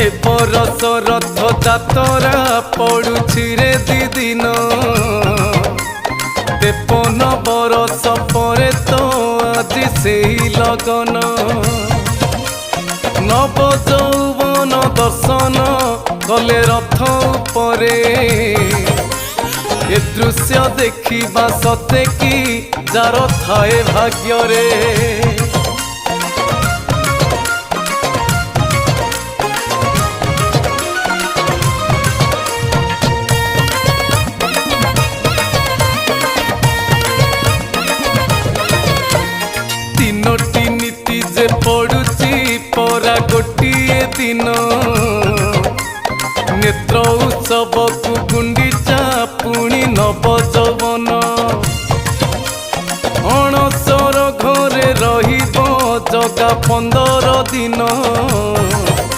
ए बरस रथ जातरा पड़ुछि रे दी दिन 53 बरस परे तो आज से लगन नव यौवन दर्शन कले रथ उपरे ए दृश्य देखिबा सते कि जार थाए भाग्य रे तीनोटी नीति जे पड़ुची परा गोटिए दिन नेत्र उत्सव को गुंडीचा पुणी नव यौवन अणसर घरे रहिब जगा 15 दिन।